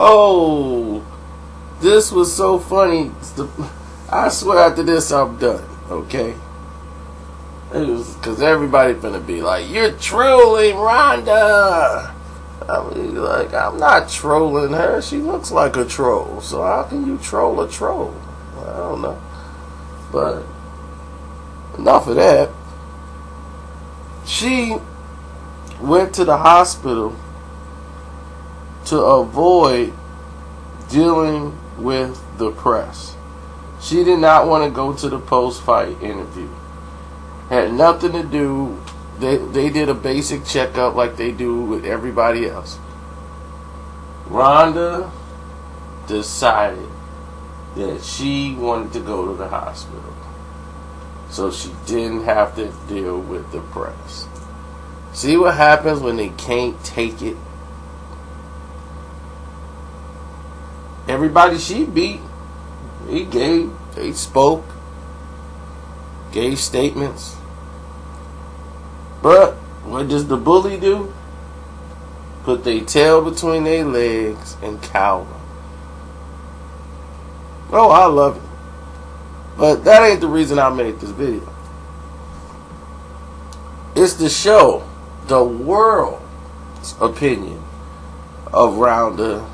Oh, this was so funny. I swear after this I'm done. Okay. It was because everybody finna be like, "You're trolling Ronda." I mean, like, I'm not trolling her. She looks like a troll. So how can you troll a troll? I don't know. But enough of that. She went to the hospital to avoid dealing with the press. She did not want to go to the post-fight interview. Had nothing to do. They did a basic checkup like they do with everybody else. Ronda decided that she wanted to go to the hospital so she didn't have to deal with the press. See what happens when they can't take it? Everybody she beat, they spoke, gave statements. But what does the bully do? Put their tail between their legs and cower. Oh, I love it. But that ain't the reason I made this video. It's to show the world's opinion of Ronda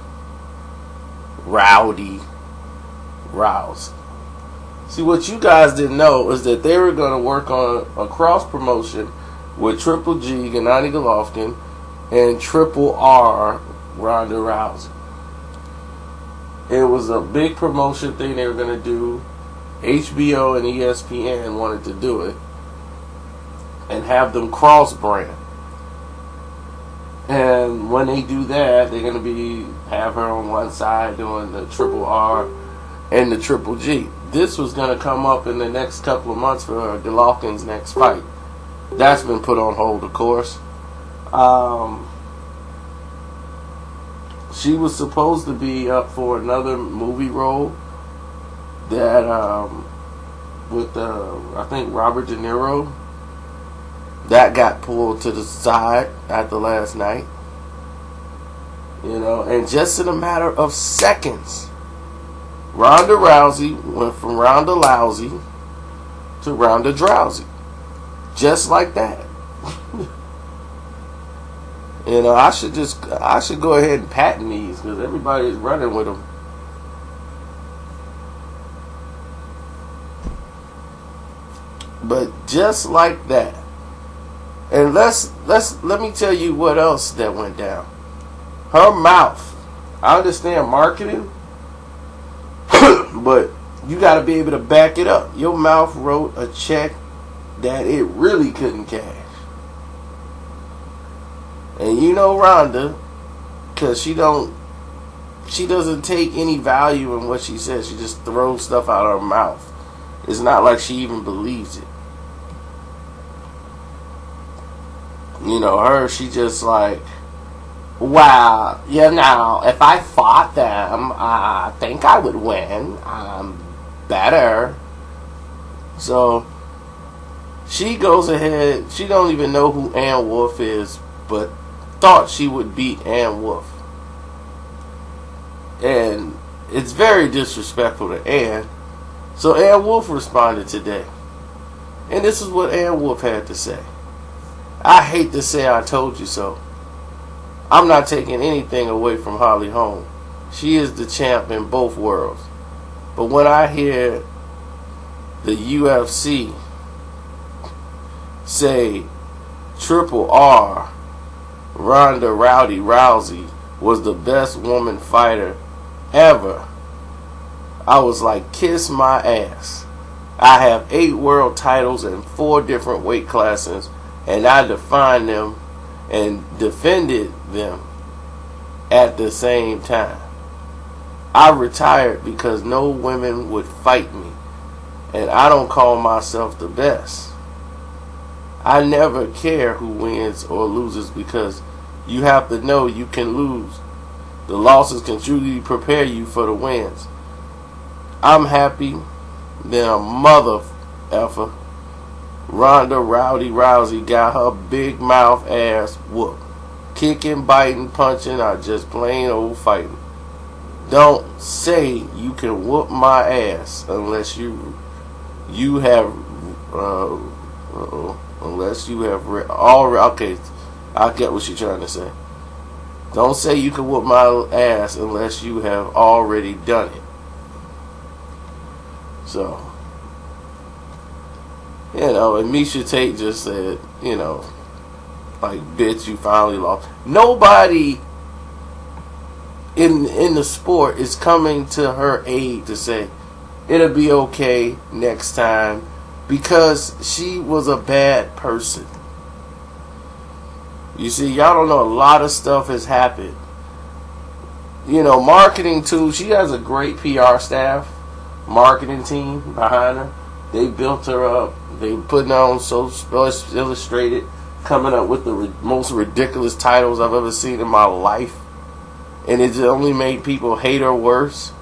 Rousey. See, what you guys didn't know is that they were going to work on a cross promotion with Triple G, Gennady Golovkin, and Triple R, Ronda Rousey. It was a big promotion thing they were going to do. HBO and ESPN wanted to do it and have them cross-brand. And when they do that, they're going to have her on one side doing the Triple R and the Triple G. This was going to come up in the next couple of months for Golovkin's next fight. That's been put on hold, of course. She was supposed to be up for another movie role that with I think Robert De Niro. That got pulled to the side at the last night. You know, and just in a matter of seconds, Ronda Rousey went from Ronda Lousy to Ronda Drowsy. Just like that. You know, I should go ahead and patent these because everybody's running with them. But just like that. And let me tell you what else that went down. Her mouth. I understand marketing, but you got to be able to back it up. Your mouth wrote a check that it really couldn't cash. And you know Ronda, because she doesn't take any value in what she says. She just throws stuff out of her mouth. It's not like she even believes it. You know, her, she just like, wow, you know, if I fought them, I think I would win. I'm better. So she goes ahead, she don't even know who Ann Wolfe is, but thought she would beat Ann Wolfe. And it's very disrespectful to Ann. So Ann Wolfe responded today. And this is what Ann Wolfe had to say. I hate to say I told you so. I'm not taking anything away from Holly Holm. She is the champ in both worlds. But when I hear the UFC say Triple R, Ronda Rousey, was the best woman fighter ever, I was like, kiss my ass. I have 8 world titles in 4 different weight classes, and I defined them and defended them at the same time. I retired because no women would fight me, and I don't call myself the best. I never care who wins or loses because you have to know you can lose. The losses can truly prepare you for the wins. I'm happy than a mother effer. Ronda Rousey got her big mouth ass whooped. Kicking, biting, punching, or just plain old fighting. Don't say you can whoop my ass unless you have unless you have okay. I get what you're trying to say. Don't say you can whoop my ass unless you have already done it. So, and Misha Tate just said, like, bitch, you finally lost. Nobody in the sport is coming to her aid to say it'll be okay next time, because she was a bad person. You see, y'all don't know, a lot of stuff has happened. Marketing too. She has a great PR staff, marketing team behind her. They built her up. They putting her on Sports Illustrated, coming up with the most ridiculous titles I've ever seen in my life. And it's only made people hate her worse.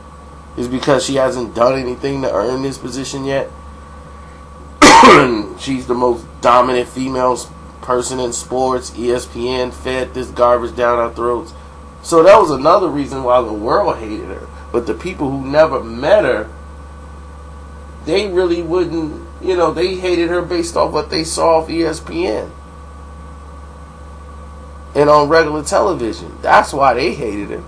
Is because she hasn't done anything to earn this position yet. She's the most dominant female person in sports. ESPN fed this garbage down our throats. So that was another reason why the world hated her. But the people who never met her, they really wouldn't, they hated her based off what they saw off ESPN and on regular television. That's why they hated her.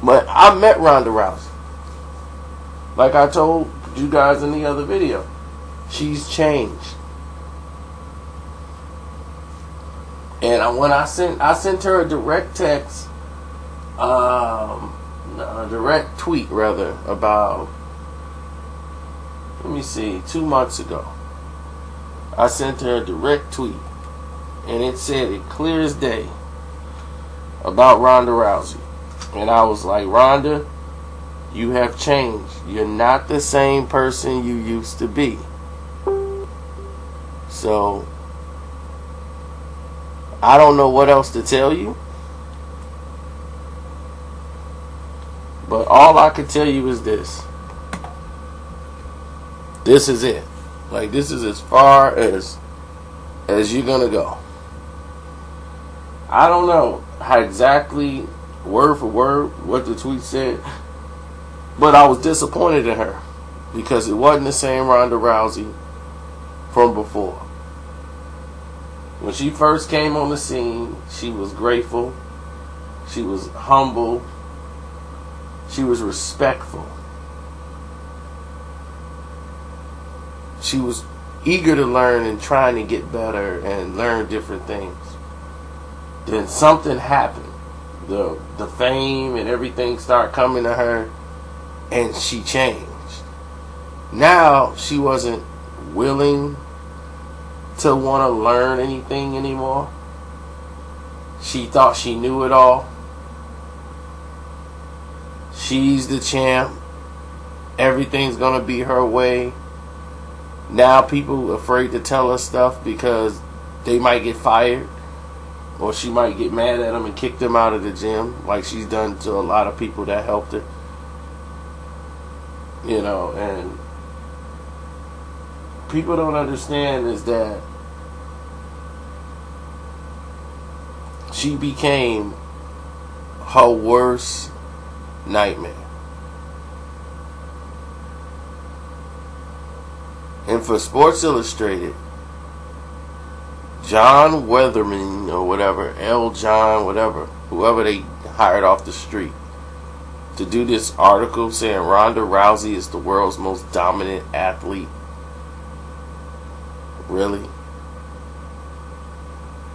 But I met Ronda Rousey. Like I told you guys in the other video, she's changed. And when I sent her a direct text, a direct tweet rather, about, 2 months ago. I sent her a direct tweet, and it said it clear as day about Ronda Rousey. And I was like, Ronda, you have changed. You're not the same person you used to be. So, I don't know what else to tell you. But all I can tell you is this. This is it. Like, this is as far as you're gonna go. I don't know how exactly, word for word, what the tweet said, but I was disappointed in her because it wasn't the same Ronda Rousey from before. When she first came on the scene, she was grateful, she was humble, she was respectful, she was eager to learn and trying to get better and learn different things. Then something happened. The fame and everything started coming to her, and she changed. Now she wasn't willing to want to learn anything anymore. She thought she knew it all. She's the champ. Everything's gonna be her way. Now people are afraid to tell her stuff because they might get fired, or she might get mad at them and kick them out of the gym, like she's done to a lot of people that helped her. And people don't understand is that she became her worst nightmare. And for Sports Illustrated, John Weatherman or whatever, L. John, whatever, whoever they hired off the street to do this article saying Ronda Rousey is the world's most dominant athlete. Really?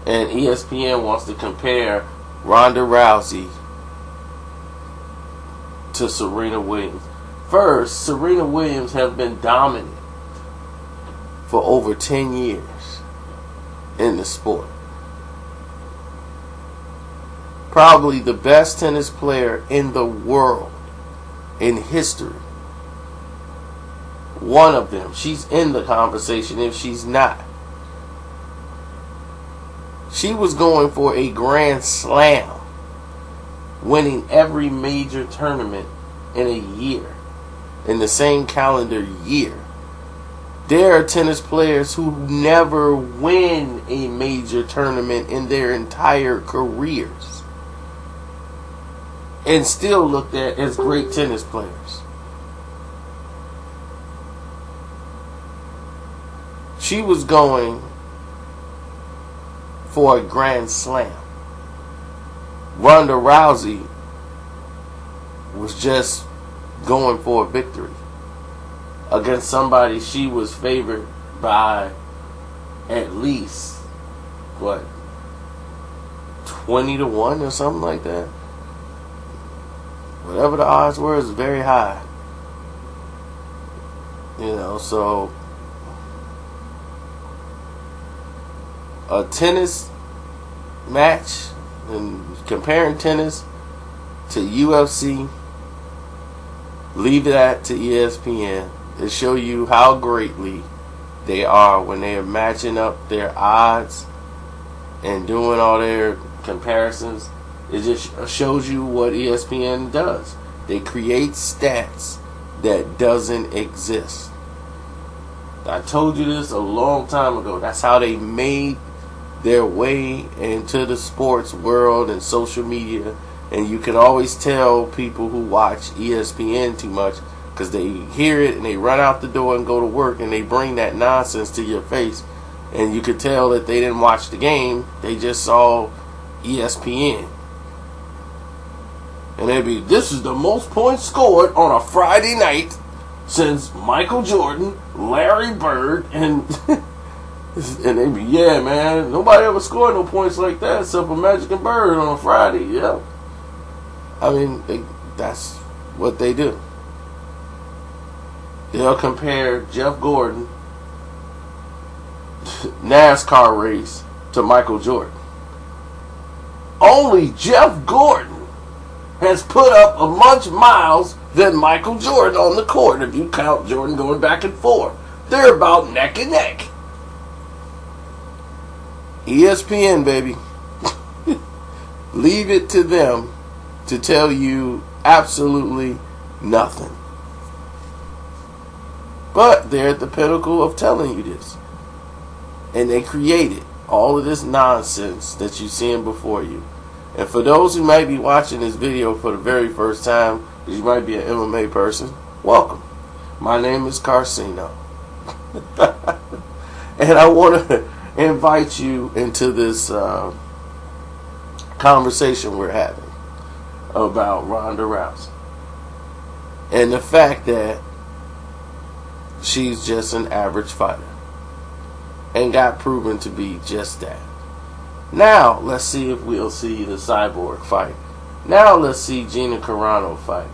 And ESPN wants to compare Ronda Rousey to Serena Williams. First, Serena Williams has been dominant for over 10 years in the sport. Probably the best tennis player in the world, in history. One of them. She's in the conversation if she's not. She was going for a Grand Slam, winning every major tournament in a year, in the same calendar year. There are tennis players who never win a major tournament in their entire careers. and still looked at as great tennis players. She was going for a grand slam. Ronda Rousey was just going for a victory against somebody she was favored by at least, what, 20-1 or something like that. Whatever the odds were, is very high. So a tennis match and comparing tennis to UFC, leave that to ESPN. They show you how greatly they are when they are matching up their odds and doing all their comparisons. It just shows you what ESPN does. They create stats that doesn't exist. I told you this a long time ago. That's how they made their way into the sports world and social media. And you can always tell people who watch ESPN too much because they hear it and they run out the door and go to work and they bring that nonsense to your face. And you could tell that they didn't watch the game. They just saw ESPN. And they'd be, this is the most points scored on a Friday night since Michael Jordan, Larry Bird, and and they'd be, yeah, man, nobody ever scored no points like that except for Magic and Bird on a Friday. Yeah. I mean, that's what they do. They'll compare Jeff Gordon NASCAR race to Michael Jordan. Only Jeff Gordon has put up a much miles than Michael Jordan on the court, if you count Jordan going back and forth. They're about neck and neck. ESPN, baby. Leave it to them to tell you absolutely nothing. But they're at the pinnacle of telling you this. And they created all of this nonsense that you're seeing before you. And for those who might be watching this video for the very first time, because you might be an MMA person, welcome. My name is Carcino. And I want to invite you into this conversation we're having about Ronda Rousey. And the fact that she's just an average fighter. And got proven to be just that. Now, let's see if we'll see the Cyborg fight. Now, let's see Gina Carano fight.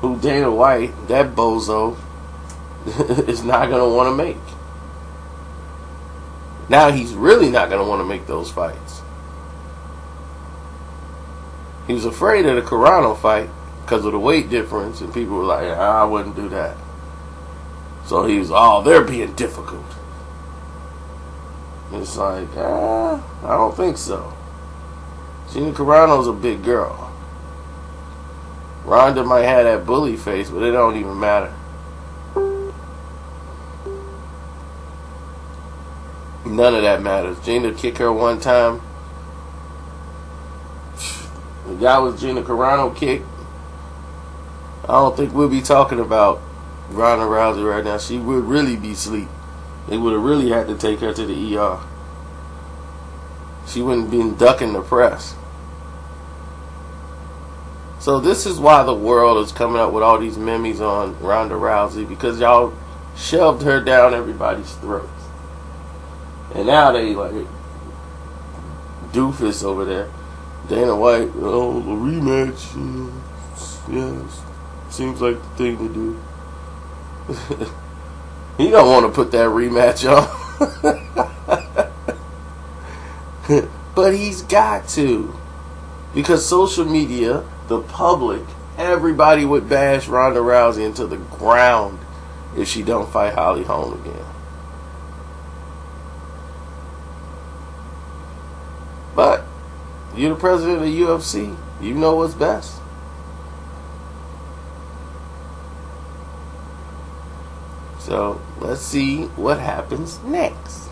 Who Dana White, that bozo, is not going to want to make. Now, he's really not going to want to make those fights. He was afraid of the Carano fight because of the weight difference. And people were like, I wouldn't do that. So he was, they're being difficult. It's like, I don't think so. Gina Carano's a big girl. Ronda might have that bully face, but it don't even matter. None of that matters. Gina kicked her one time. If that was Gina Carano kick, I don't think we'll be talking about Ronda Rousey right now. She would really be asleep. They would have really had to take her to the ER. She wouldn't be ducking the press. So this is why the world is coming up with all these memes on Ronda Rousey, because y'all shoved her down everybody's throats. And now they like doofus over there. Dana White, the rematch. Seems like the thing to do. He don't want to put that rematch on. But he's got to. Because social media, the public, everybody would bash Ronda Rousey into the ground if she don't fight Holly Holm again. But you're the president of the UFC. You know what's best. So let's see what happens next.